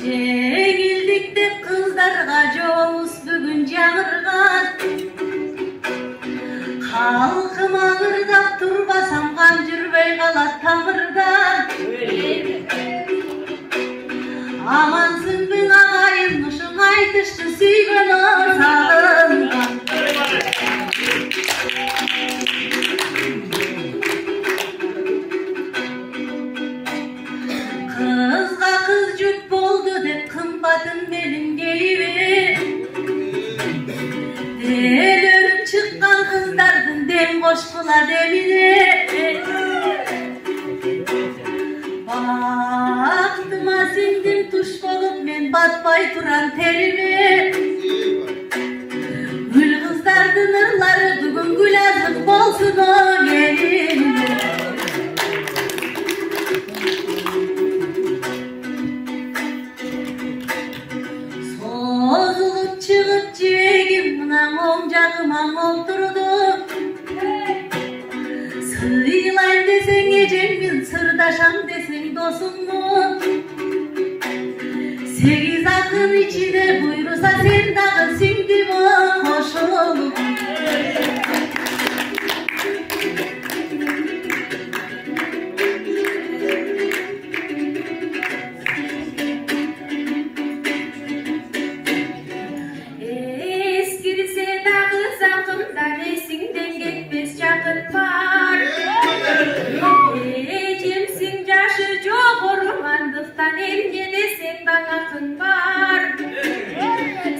Жеңилдикте кыздарга жолубуз бүгүн жаңырган. Халкым аңырдап турбасам кан жүрбөй калат тамырдан. Амансыңбы агайым, ушуң айтышты сүйгөн сагынган. Кызга кыз жүк болду деп кымбатын белим кейбир. Делөрүп чыккан кыздардын дем кошкула демине. Бактыма сиңдим туш болуп мен батпай турам териме. Гүл кыздардын ырлары бүгүн гүл азык болсун элимде. Созулуп чыгып жибегим мына оң жагыма олтурду. Сыйлайм десең эжеңмин, сырдашам десең досуммун. Сегиз акын ичине буйруса сен дагы сиңдиме кошулуп. Эскирсе дагы закымдан эсиңден кетпес жакын бар. Эжемсиң жашы жок орумандыктан эмне десең даңакын бар.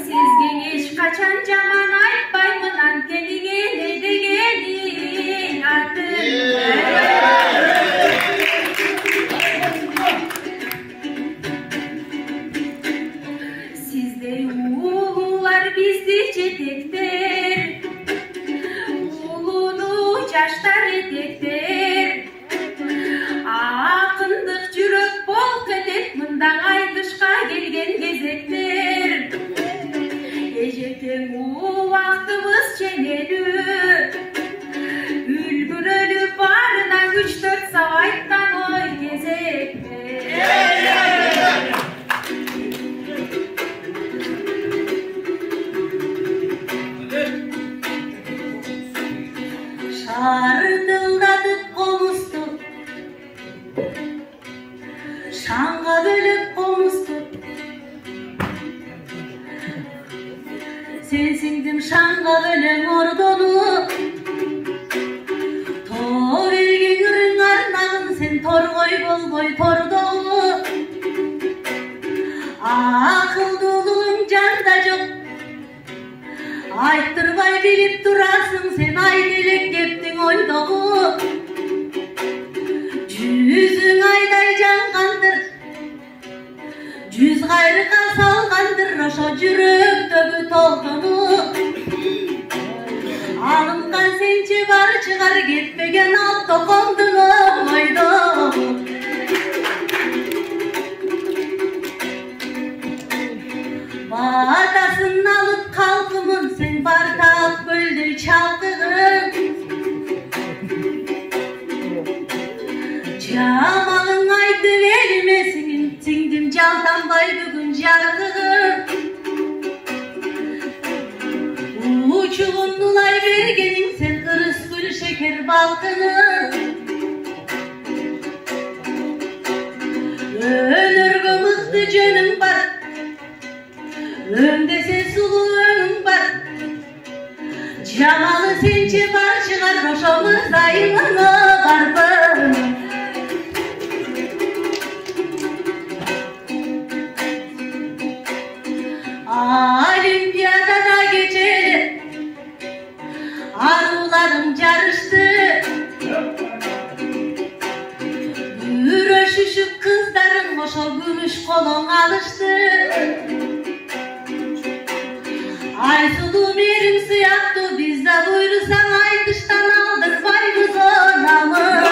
Сизге эч качан жаман айтпаймын, анткени эле дегениң атын. Сиздей улуулар бизди жетектер, улууну жаштар этектер. Акындык жүрөк болуп кетет мындан айтышка келген кезектер. Эжекең убактыбыз ченелүү, үлгүрөлү барына 3-4 сабайттан ой кезектер. Шартылдатып комусту, шаңга бөлөп комусту. Сен сиңдим шаңга бөлөң ордону. Тоо берген ырың арнагын сен торгой болбой тордогу. Акылдуулугуң жанда жок, айттырбай билип турасың сен айделек кептиң ойдогу. Жүзүң айдай жангандыр, жүз кайрыкка салгандыр ошо жүрөктөгү толтону. Алынган сенче бар чыгар кетпеген ал токомдун ойдогу. Батасын алып калкымын сен бартак көлдөй чалкыгын. Жамалың айтып элиме сиңдим жалтанбай бүгүн жаркыгын. Учугун улай бергениң сен ырыс гүл шекер балкынын. Өнөргө мыкты жөнүң бар, өңдесе сулуу өңүң бар. Жамалы сенче бар чыгар ошо мырзайыңы барбын. Олимпиадада кечээ аруларым жарышты. Күрөшүшүп кыздарым ошо күмүш колоң алышты. Айсулуу мериң сыяктуу биз да буйрусаң айтыштан алдырбайбыз намын.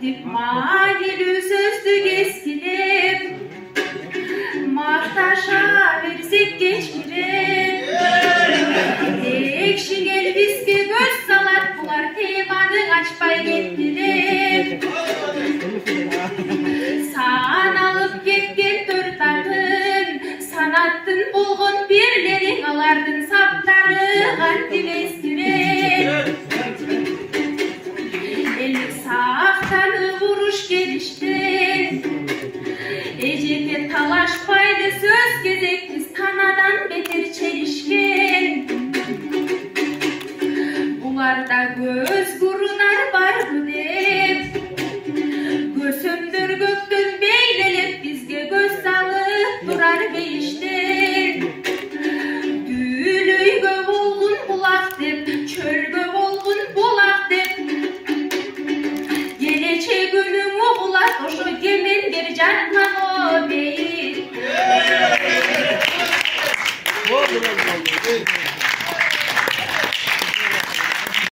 Dip mayeli sözlü eskiler, maqtaşa versek geçkirer. Ekşin elbiske göz salat, bular temаны açpay kettiler. San alıp ketken dört atın, sanattın bolgon birlerin, alardın saptары kantil eskirer. Ellik sağaktanı vuruş geliştin, ecete talaşpaydı söz gezektiz, tanadan beter çelişken. Bularda göz kurunar var mı dep, gösömdür göktün beylelep bizge göz salıp durar beyişten. Düğülüygö bolgun bulak dep, çölgö bolgun bulak dep, gelece günümü bulak oşo gemen ger jartman o beyit.